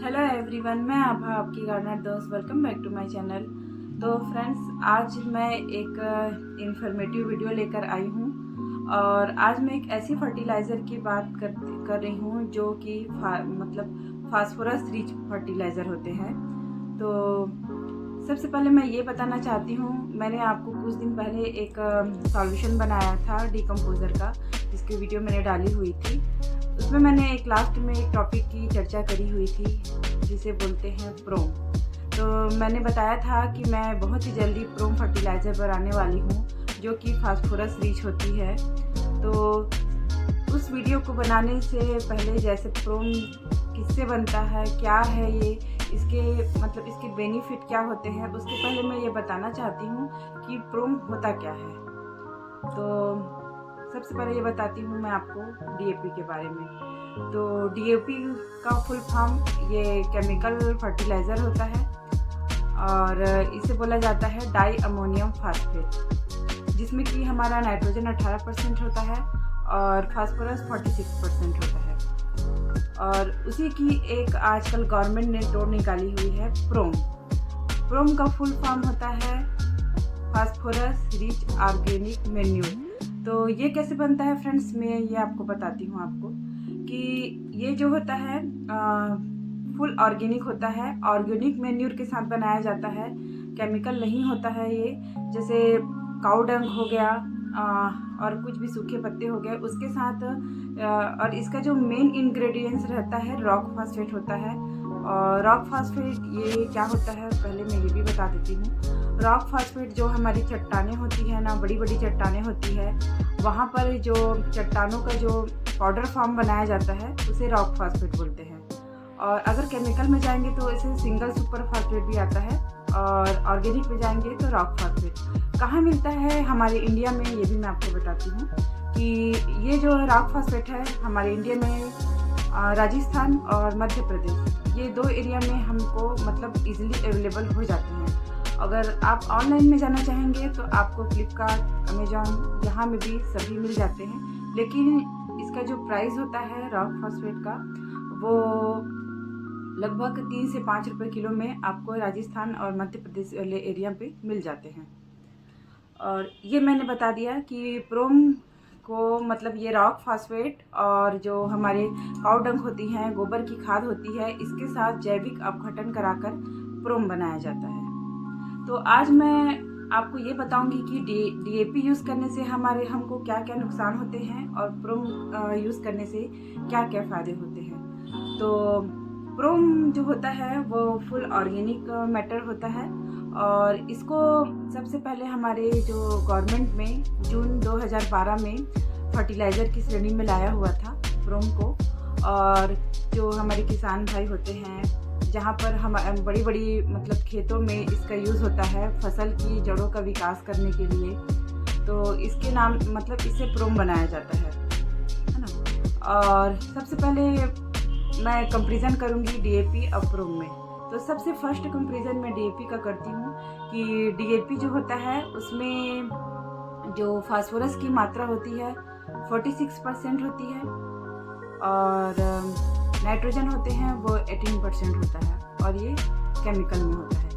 Hello everyone, मैं आभा आपकी gardener दोस्त। Welcome back to my channel. तो फ्रेंड्स, आज मैं एक इंफॉर्मेटिव वीडियो लेकर आई हूँ और आज मैं एक ऐसी फर्टिलाइज़र की बात कर रही हूँ जो कि मतलब फास्फोरस रिच फर्टिलाइज़र होते हैं। तो सबसे पहले मैं ये बताना चाहती हूँ, मैंने आपको कुछ दिन पहले एक सॉल्यूशन बनाया था डीकम्पोज़र का, जिसकी वीडियो मैंने डाली हुई थी। उसमें मैंने एक लास्ट में एक टॉपिक की चर्चा करी हुई थी जिसे बोलते हैं प्रोम। तो मैंने बताया था कि मैं बहुत ही जल्दी प्रोम फर्टिलाइज़र बनाने वाली हूँ जो कि फास्फोरस रिच होती है। तो उस वीडियो को बनाने से पहले, जैसे प्रोम किससे बनता है, क्या है ये, इसके बेनिफिट क्या होते हैं, उसके पहले मैं ये बताना चाहती हूँ कि प्रोम होता क्या है। तो सबसे पहले ये बताती हूँ मैं आपको डीएपी के बारे में। तो डीएपी का फुल फॉर्म ये केमिकल फर्टिलाइज़र होता है और इसे बोला जाता है डाई अमोनियम फास्फेट, जिसमें कि हमारा नाइट्रोजन 18% होता है और फास्फोरस 46% होता है। और उसी की एक आजकल गवर्नमेंट ने तोड़ निकाली हुई है प्रोम। प्रोम का फुल फॉर्म होता है फास्फोरस रिच ऑर्गेनिक मैन्यूर। तो ये कैसे बनता है फ्रेंड्स, मैं ये आपको बताती हूँ आपको कि ये जो होता है फुल ऑर्गेनिक होता है। ऑर्गेनिक मैन्यूर के साथ बनाया जाता है, केमिकल नहीं होता है ये। जैसे काऊ डंग हो गया और कुछ भी सूखे पत्ते हो गए उसके साथ। और इसका जो मेन इंग्रेडिएंट्स रहता है रॉक फास्फेट होता है। और रॉक फास्फेट ये क्या होता है पहले मैं ये भी बता देती हूँ। रॉक फास्फेट जो हमारी चट्टानें होती है ना, बड़ी बड़ी चट्टानें होती है, वहाँ पर जो चट्टानों का जो पाउडर फॉर्म बनाया जाता है उसे रॉक फास्फेट बोलते हैं। और अगर केमिकल में जाएंगे तो इसे सिंगल सुपर फास्फेट भी आता है, और ऑर्गेनिक में जाएंगे तो रॉक फास्फेट। कहाँ मिलता है हमारे इंडिया में, ये भी मैं आपको बताती हूँ कि ये जो रॉक फास्फेट है हमारे इंडिया में राजस्थान और मध्य प्रदेश, ये दो एरिया में हमको मतलब इजीली अवेलेबल हो जाते हैं। अगर आप ऑनलाइन में जाना चाहेंगे तो आपको फ्लिपकार्ट, अमेजॉन, यहाँ में भी सभी मिल जाते हैं। लेकिन इसका जो प्राइस होता है रॉक फास्फेट का, वो लगभग 3 से 5 रुपये किलो में आपको राजस्थान और मध्य प्रदेश वाले एरिया पे मिल जाते हैं। और ये मैंने बता दिया कि प्रोम को मतलब ये रॉक फास्फेट और जो हमारे काऊ डंग होती हैं, गोबर की खाद होती है, इसके साथ जैविक अपघटन कराकर प्रोम बनाया जाता है। तो आज मैं आपको ये बताऊंगी कि डीएपी यूज़ करने से हमको क्या क्या नुकसान होते हैं और प्रोम यूज़ करने से क्या क्या फ़ायदे होते हैं। तो प्रोम जो होता है वो फुल ऑर्गेनिक मैटर होता है और इसको सबसे पहले हमारे जो गवर्नमेंट में जून 2012 में फर्टिलाइज़र की श्रेणी में लाया हुआ था प्रोम को। और जो हमारे किसान भाई होते हैं, जहाँ पर हम बड़ी बड़ी मतलब खेतों में इसका यूज़ होता है फसल की जड़ों का विकास करने के लिए, तो इसके नाम मतलब इससे प्रोम बनाया जाता है ना। और सबसे पहले मैं कंपैरिजन करूँगी डीएपी और प्रोम में। तो सबसे फर्स्ट कंपैरिजन मैं डीएपी का करती हूँ कि डीएपी जो होता है उसमें जो फास्फोरस की मात्रा होती है 46% होती है और नाइट्रोजन होते हैं वो 18% होता है, और ये केमिकल में होता है।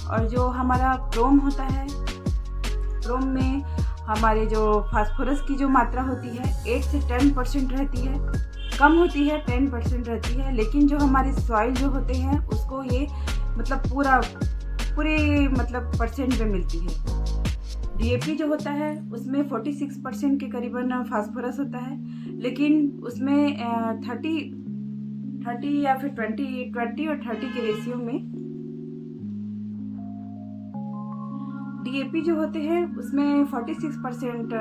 और जो हमारा प्रोम होता है, प्रोम में हमारे जो फास्फोरस की जो मात्रा होती है 8 से 10% रहती है, कम होती है, 10% रहती है। लेकिन जो हमारे सॉइल जो होते हैं उसको ये मतलब पूरे मतलब परसेंट में मिलती है। डीएपी जो होता है उसमें 46% के करीबन फास्फोरस होता है, लेकिन उसमें 30 या फिर 20 और 30 के रेशियो में डीएपी जो होते हैं उसमें 46%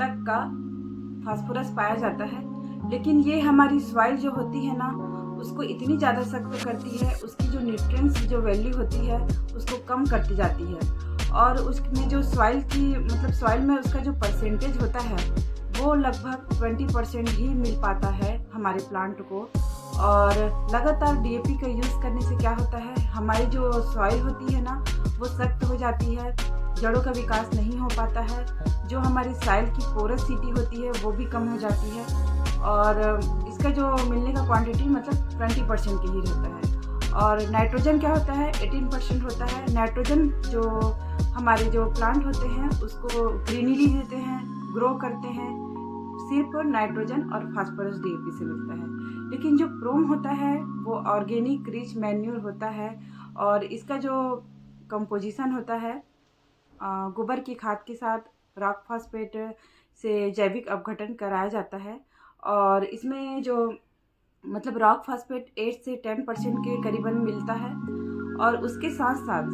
तक का फास्फोरस पाया जाता है। लेकिन ये हमारी सॉइल जो होती है ना उसको इतनी ज़्यादा सख्त करती है, उसकी जो न्यूट्रिएंट्स जो वैल्यू होती है उसको कम करती जाती है। और उसमें जो सॉइल की मतलब सॉइल में उसका जो परसेंटेज होता है वो लगभग 20% ही मिल पाता है हमारे प्लांट को। और लगातार डीएपी का यूज़ करने से क्या होता है, हमारी जो सॉइल होती है ना वो सख्त हो जाती है, जड़ों का विकास नहीं हो पाता है, जो हमारी सॉइल की पोरसिटी होती है वो भी कम हो जाती है। और इसका इसका जो मिलने का क्वांटिटी मतलब 20% के ही रहता है। और नाइट्रोजन क्या होता है, 18% होता है। नाइट्रोजन जो हमारे जो प्लांट होते हैं उसको ग्रीनरी देते हैं, ग्रो करते हैं, सिर्फ नाइट्रोजन और फास्फोरस डीएपी से मिलता है। लेकिन जो प्रोम होता है वो ऑर्गेनिक रिच मैन्योर होता है और इसका जो कंपोजिशन होता है गोबर की खाद के साथ रॉक फॉस्फेट से जैविक अपघटन कराया जाता है। और इसमें जो मतलब रॉक फॉस्फेट 8 से 10% के करीबन मिलता है। और उसके साथ साथ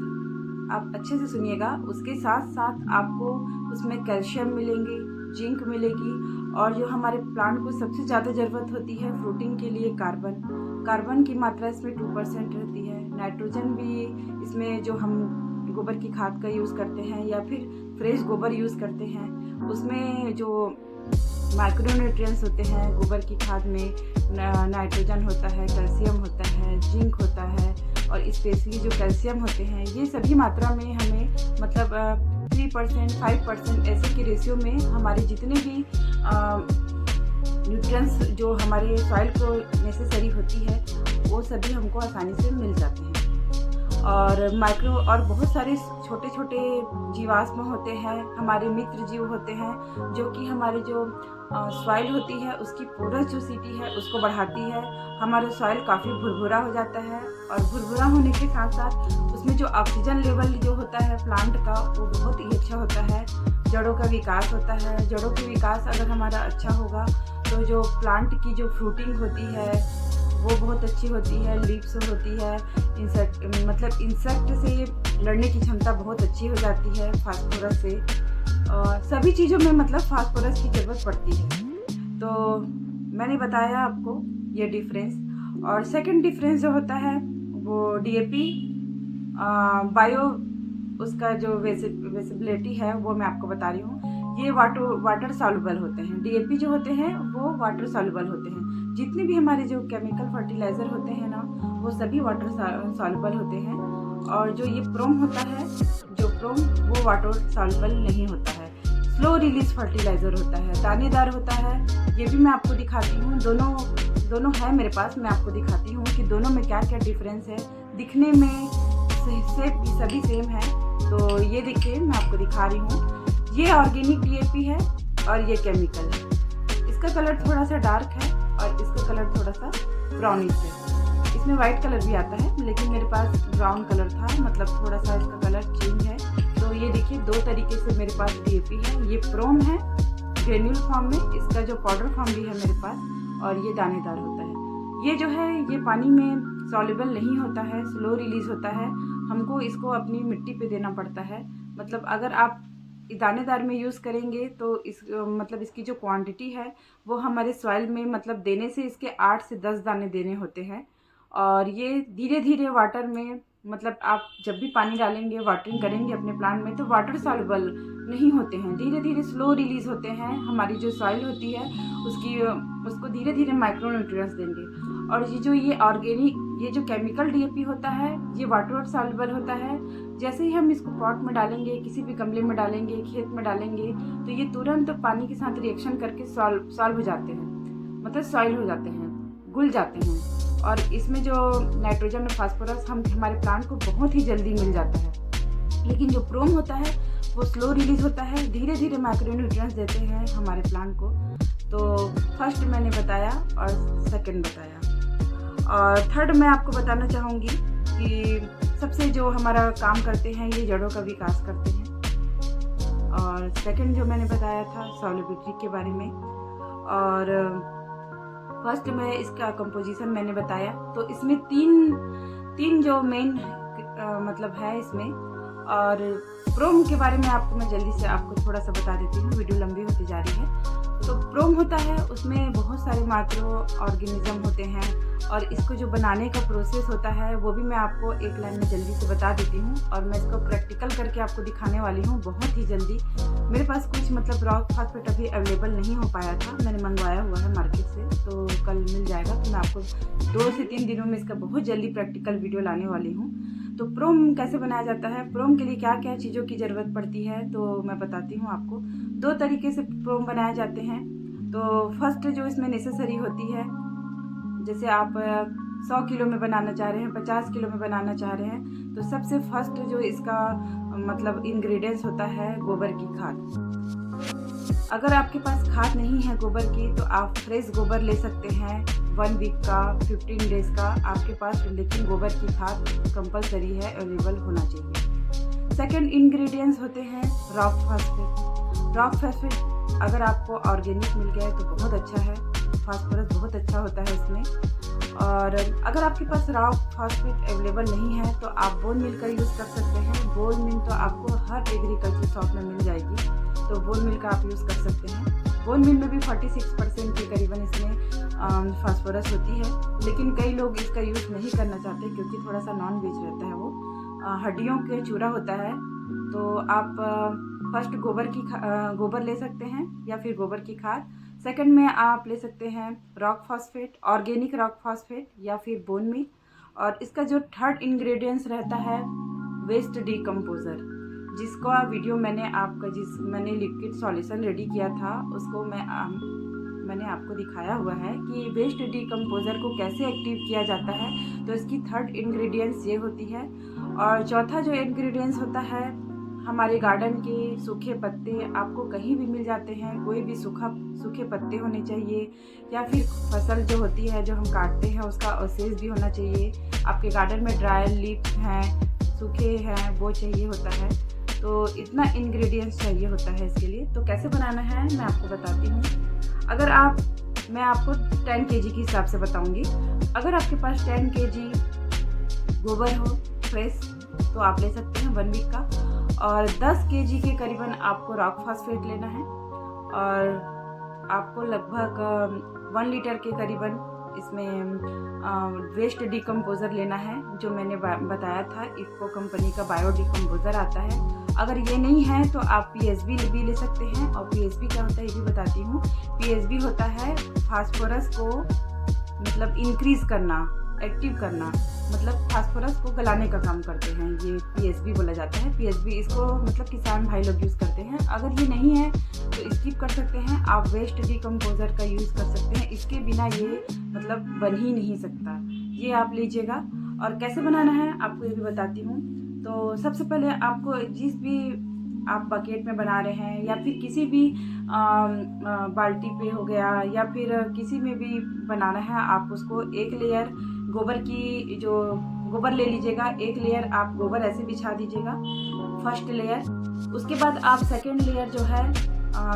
आप अच्छे से सुनिएगा, उसके साथ साथ आपको उसमें कैल्शियम मिलेंगे, जिंक मिलेगी और जो हमारे प्लांट को सबसे ज़्यादा ज़रूरत होती है फ्रूटिंग के लिए कार्बन की मात्रा इसमें 2% रहती है। नाइट्रोजन भी इसमें जो हम गोबर की खाद का यूज़ करते हैं या फिर फ्रेश गोबर यूज़ करते हैं उसमें जो माइक्रोन्यूट्रिएंट्स होते हैं गोबर की खाद में नाइट्रोजन होता है, कैल्शियम होता है, जिंक होता है और स्पेशली जो कैल्शियम होते हैं ये सभी मात्रा में हमें मतलब 3% 5% ऐसे के रेशियो में हमारे जितने भी न्यूट्रिएंट्स जो हमारे सॉइल को नेसेसरी होती है वो सभी हमको आसानी से मिल जाते हैं। और माइक्रो और बहुत सारे छोटे छोटे जीवाश्म होते हैं, हमारे मित्र जीव होते हैं जो कि हमारे जो सॉइल होती है उसकी पोरोसिटी है उसको बढ़ाती है। हमारा सॉइल काफ़ी भुरभुरा हो जाता है और भुरभुरा होने के साथ साथ उसमें जो ऑक्सीजन लेवल जो होता है प्लांट का वो बहुत ही अच्छा होता है। जड़ों का विकास होता है, जड़ों का विकास अगर हमारा अच्छा होगा तो जो प्लांट की जो फ्रूटिंग होती है वो बहुत अच्छी होती है, लीव्स होती है, इंसेक्ट से लड़ने की क्षमता बहुत अच्छी हो जाती है फास्फोरस से। सभी चीज़ों में मतलब फास्फोरस की ज़रूरत पड़ती है। तो मैंने बताया आपको ये डिफरेंस। और सेकंड डिफरेंस जो होता है वो डीएपी बायो उसका जो वेसिबिलिटी है वो मैं आपको बता रही हूँ। ये वाटर सॉल्युबल होते हैं। डीएपी जो होते हैं वो वाटर सॉल्युबल होते हैं। जितने भी हमारे जो केमिकल फर्टिलाइज़र होते हैं ना वो सभी वाटर सॉल्युबल होते हैं। और जो ये प्रोम होता है वो वाटर सॉल्युबल नहीं होता है, स्लो रिलीज फर्टिलाइज़र होता है, दानेदार होता है। ये भी मैं आपको दिखाती हूँ, दोनों है मेरे पास, मैं आपको दिखाती हूँ कि दोनों में क्या क्या डिफरेंस है। दिखने में सभी सेम है। तो ये देखिए मैं आपको दिखा रही हूँ, ये ऑर्गेनिक डीएपी है और ये केमिकल है। इसका कलर थोड़ा सा डार्क है और इसका कलर थोड़ा सा ब्राउनिश है। इसमें वाइट कलर भी आता है लेकिन मेरे पास ब्राउन कलर था, मतलब थोड़ा सा इसका कलर चेंज है। तो ये देखिए दो तरीके से मेरे पास डीएपी है। ये प्रोम है ग्रेन्यूल फॉर्म में, इसका जो पाउडर फॉर्म भी है मेरे पास, और ये दानेदार होता है। ये जो है ये पानी में सॉल्युबल नहीं होता है, स्लो रिलीज होता है। हमको इसको अपनी मिट्टी पे देना पड़ता है। मतलब अगर आप दानेदार में यूज़ करेंगे तो मतलब इसकी जो क्वांटिटी है वो हमारे सॉइल में मतलब देने से इसके 8 से 10 दाने देने होते हैं। और ये धीरे धीरे वाटर में मतलब आप जब भी पानी डालेंगे, वाटरिंग करेंगे अपने प्लांट में तो वाटर सॉल्युबल नहीं होते हैं, धीरे धीरे स्लो रिलीज होते हैं। हमारी जो सॉइल होती है उसको धीरे धीरे माइक्रोन्यूट्रिएंट्स देंगे। और ये ऑर्गेनिक ये जो केमिकल डीएपी होता है ये वाटर सॉल्युबल होता है। जैसे ही हम इसको पॉट में डालेंगे, किसी भी गमले में डालेंगे, खेत में डालेंगे तो ये तुरंत पानी के साथ रिएक्शन करके सॉल्व हो जाते हैं, मतलब सॉइल हो जाते हैं, घुल जाते हैं। और इसमें जो नाइट्रोजन और फास्फोरस हमारे प्लांट को बहुत ही जल्दी मिल जाता है। लेकिन जो प्रोम होता है वो स्लो रिलीज होता है, धीरे धीरे माइक्रोन्यूट्रिएंट्स देते हैं हमारे प्लांट को। तो फर्स्ट मैंने बताया और सेकंड बताया। और थर्ड मैं आपको बताना चाहूँगी कि सबसे जो हमारा काम करते हैं ये जड़ों का विकास करते हैं। और सेकंड जो मैंने बताया था सॉल्युबिलिटी के बारे में। और फर्स्ट में इसका कंपोजिशन मैंने बताया। तो इसमें तीन जो मेन मतलब है इसमें। और प्रोम के बारे में आपको मैं जल्दी से आपको थोड़ा सा बता देती हूँ, वीडियो लंबी होती जा रही है। तो प्रोम होता है उसमें बहुत सारे माइक्रो ऑर्गेनिज्म होते हैं और इसको जो बनाने का प्रोसेस होता है वो भी मैं आपको एक लाइन में जल्दी से बता देती हूँ। और मैं इसको प्रैक्टिकल करके आपको दिखाने वाली हूँ बहुत ही जल्दी। मेरे पास कुछ मतलब रॉक फॉस्फेट अभी अवेलेबल नहीं हो पाया था, मैंने मंगवाया हुआ है मार्केट से, तो कल मिल जाएगा। तो मैं आपको 2 से 3 दिनों में इसका बहुत जल्दी प्रैक्टिकल वीडियो लाने वाली हूँ। तो प्रोम कैसे बनाया जाता है, प्रोम के लिए क्या क्या चीज़ों की ज़रूरत पड़ती है तो मैं बताती हूँ आपको। 2 तरीके से प्रोम बनाए जाते हैं। तो फर्स्ट जो इसमें नेसेसरी होती है जैसे आप 100 किलो में बनाना चाह रहे हैं, 50 किलो में बनाना चाह रहे हैं, तो सबसे फर्स्ट जो इसका मतलब इंग्रेडिएंट्स होता है गोबर की खाद। अगर आपके पास खाद नहीं है गोबर की तो आप फ्रेश गोबर ले सकते हैं 1 वीक का, 15 डेज का आपके पास, लेकिन गोबर की खाद कंपलसरी है, अवेलेबल होना चाहिए। सेकंड इंग्रेडिएंट्स होते हैं रॉक फास्फेट। रॉक फास्फेट अगर आपको ऑर्गेनिक मिल गया है तो बहुत अच्छा है, फास्फोरस बहुत अच्छा होता है इसमें। और अगर आपके पास रॉक फास्फेट अवेलेबल नहीं है तो आप बोन मिल का यूज़ कर सकते हैं। बोन मिल तो आपको हर एग्रीकल्चर शॉप में मिल जाएगी, तो बोन मिल का आप यूज़ कर सकते हैं। बोन मिल में भी 46% के करीबन इसमें फास्फोरस होती है, लेकिन कई लोग इसका यूज़ नहीं करना चाहते क्योंकि थोड़ा सा नॉन वेज रहता है, वो हड्डियों के चूरा होता है। तो आप फर्स्ट गोबर ले सकते हैं या फिर गोबर की खाद। सेकंड में आप ले सकते हैं rock phosphate, organic rock phosphate या फिर बोन मिल। और इसका जो थर्ड इंग्रेडिएंट्स रहता है वेस्ट डिकम्पोज़र, जिसका वीडियो मैंने लिक्विड सॉल्यूशन रेडी किया था, उसको मैंने आपको दिखाया हुआ है कि वेस्ट डिकम्पोज़र को कैसे एक्टिव किया जाता है। तो इसकी थर्ड इंग्रेडिएंट्स ये होती है। और चौथा जो इंग्रेडिएंट्स होता है, हमारे गार्डन के सूखे पत्ते आपको कहीं भी मिल जाते हैं, कोई भी सूखे पत्ते होने चाहिए, या फिर फसल जो होती है जो हम काटते हैं उसका अवशेष भी होना चाहिए। आपके गार्डन में ड्राई लीफ हैं, सूखे हैं, वो चाहिए होता है। तो इतना इंग्रेडिएंट्स चाहिए होता है इसके लिए। तो कैसे बनाना है मैं आपको बताती हूँ। मैं आपको 10 kg के हिसाब से बताऊँगी। अगर आपके पास 10 kg गोबर हो फ्रेश तो आप ले सकते हैं 1 वीक का। और 10 kg के करीबन आपको रॉक फास्फेट लेना है, और आपको लगभग 1 लीटर के करीबन इसमें वेस्ट डिकम्पोज़र लेना है, जो मैंने बताया था। इफ़को कंपनी का बायो डिकम्पोज़र आता है। अगर ये नहीं है तो आप पीएसबी भी ले सकते हैं। और पीएसबी क्या होता है ये भी बताती हूँ। पीएसबी होता है फास्फोरस को मतलब इंक्रीज़ करना, एक्टिव करना, मतलब फास्फोरस को गलाने का काम करते हैं, ये पीएसबी बोला जाता है। पीएसबी इसको मतलब किसान भाई लोग यूज़ करते हैं। अगर ये नहीं है तो स्किप कर सकते हैं, आप वेस्ट डिकम्पोज़र का यूज़ कर सकते हैं। इसके बिना ये मतलब बन ही नहीं सकता। ये आप लीजिएगा। और कैसे बनाना है आपको ये भी बताती हूँ। तो सबसे पहले आपको जिस भी आप बकेट में बना रहे हैं या फिर किसी भी बाल्टी पे हो गया या फिर किसी में भी बनाना है, आप उसको एक लेयर गोबर ले लीजिएगा। एक लेयर आप गोबर ऐसे बिछा दीजिएगा, फर्स्ट लेयर। उसके बाद आप सेकेंड लेयर जो है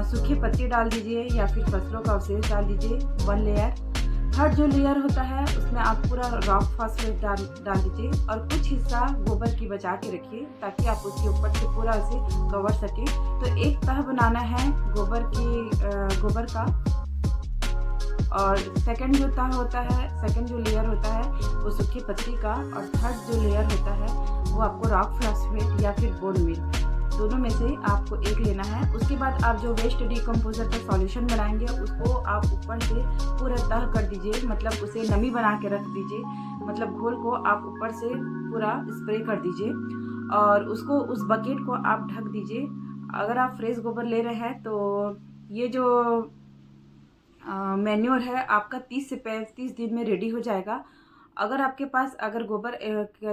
सूखे पत्ते डाल दीजिए या फिर फसलों का अवशेष डाल दीजिए, 1 लेयर। थर्ड जो लेयर होता है उसमें आप पूरा रॉक फास्फेट डाल दीजिए और कुछ हिस्सा गोबर की बचा के रखिए ताकि आप उसके ऊपर से पूरा उसे कवर सके। तो एक तह बनाना है गोबर का। और सेकंड जो तह होता है, सेकंड जो लेयर होता है वो सूखी पत्ती का, और थर्ड जो लेयर होता है वो आपको रॉक फास्फेट या फिर बोन मिल, दोनों में से आपको एक लेना है। उसके बाद आप जो वेस्ट डिकम्पोज़र का सॉल्यूशन बनाएंगे उसको आप ऊपर से पूरा तह कर दीजिए, मतलब उसे नमी बना के रख दीजिए, मतलब घोल को आप ऊपर से पूरा स्प्रे कर दीजिए और उसको उस बकेट को आप ढक दीजिए। अगर आप फ्रेश गोबर ले रहे हैं तो ये जो मैन्योर है आपका 30 से 35 दिन में रेडी हो जाएगा। अगर आपके पास गोबर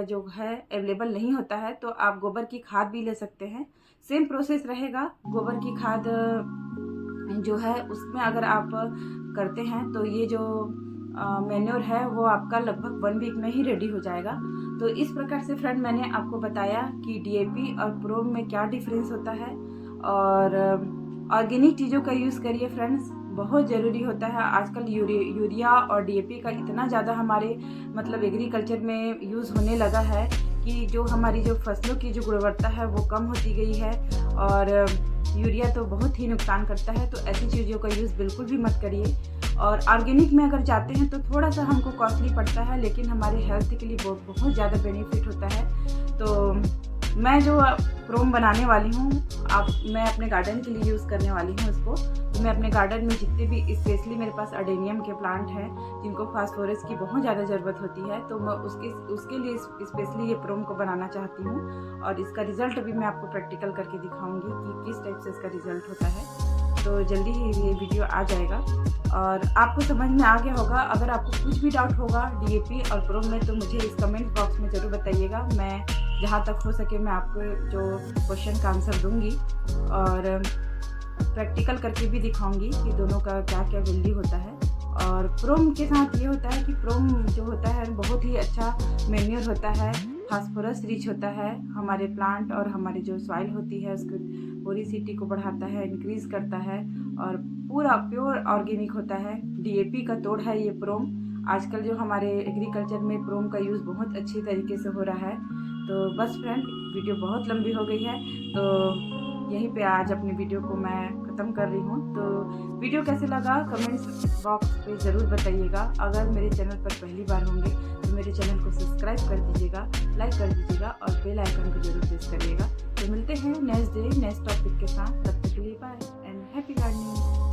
जो है अवेलेबल नहीं होता है तो आप गोबर की खाद भी ले सकते हैं। सेम प्रोसेस रहेगा। गोबर की खाद जो है उसमें अगर आप करते हैं तो ये जो मैन्योर है वो आपका लगभग 1 वीक में ही रेडी हो जाएगा। तो इस प्रकार से फ्रेंड मैंने आपको बताया कि डीएपी और प्रोम में क्या डिफरेंस होता है। और ऑर्गेनिक चीज़ों का यूज़ करिए फ्रेंड्स, बहुत ज़रूरी होता है। आजकल यूरिया और डीएपी का इतना ज़्यादा हमारे मतलब एग्रीकल्चर में यूज़ होने लगा है कि जो हमारी जो फसलों की जो गुणवत्ता है वो कम होती गई है, और यूरिया तो बहुत ही नुकसान करता है। तो ऐसी चीज़ों का यूज़ बिल्कुल भी मत करिए। और ऑर्गेनिक में अगर जाते हैं तो थोड़ा सा हमको कॉस्टली पड़ता है, लेकिन हमारे हेल्थ के लिए बहुत ज़्यादा बेनिफिट होता है। तो मैं जो प्रोम बनाने वाली हूँ मैं अपने गार्डन के लिए यूज़ करने वाली हूँ उसको। तो मैं अपने गार्डन में जितने भी, स्पेशली मेरे पास अडेनियम के प्लांट हैं जिनको फास्फोरस की बहुत ज़्यादा ज़रूरत होती है, तो मैं उसके लिए स्पेशली ये प्रोम को बनाना चाहती हूँ। और इसका रिज़ल्ट भी मैं आपको प्रैक्टिकल करके दिखाऊंगी कि किस टाइप से इसका रिज़ल्ट होता है। तो जल्दी ही ये वीडियो आ जाएगा और आपको समझ में आ गया होगा। अगर आपको कुछ भी डाउट होगा डीएपी और प्रोम में तो मुझे इस कमेंट बॉक्स में ज़रूर बताइएगा। मैं जहाँ तक हो सके मैं आपको जो क्वेश्चन का आंसर दूंगी और प्रैक्टिकल करके भी दिखाऊंगी कि दोनों का क्या क्या वैल्यू होता है। और प्रोम के साथ ये होता है कि प्रोम जो होता है बहुत ही अच्छा मैन्योर होता है, फास्फोरस रिच होता है, हमारे प्लांट और हमारी जो सॉइल होती है उसको पोरिसिटी को बढ़ाता है, इंक्रीज़ करता है और पूरा प्योर ऑर्गेनिक होता है। डीएपी का तोड़ है ये प्रोम। आजकल जो हमारे एग्रीकल्चर में प्रोम का यूज़ बहुत अच्छी तरीके से हो रहा है। तो बस फ्रेंड, वीडियो बहुत लंबी हो गई है तो यहीं पे आज अपनी वीडियो को मैं ख़त्म कर रही हूँ। तो वीडियो कैसे लगा कमेंट्स बॉक्स पे ज़रूर बताइएगा। अगर मेरे चैनल पर पहली बार होंगे तो मेरे चैनल को सब्सक्राइब कर दीजिएगा, लाइक कर दीजिएगा और बेल आइकन को जरूर प्रेस करिएगा। तो मिलते हैं नेक्स्ट डे नेक्स्ट टॉपिक के साथ। तब तक के लिए बाय एंड हैप्पी गार्डनिंग।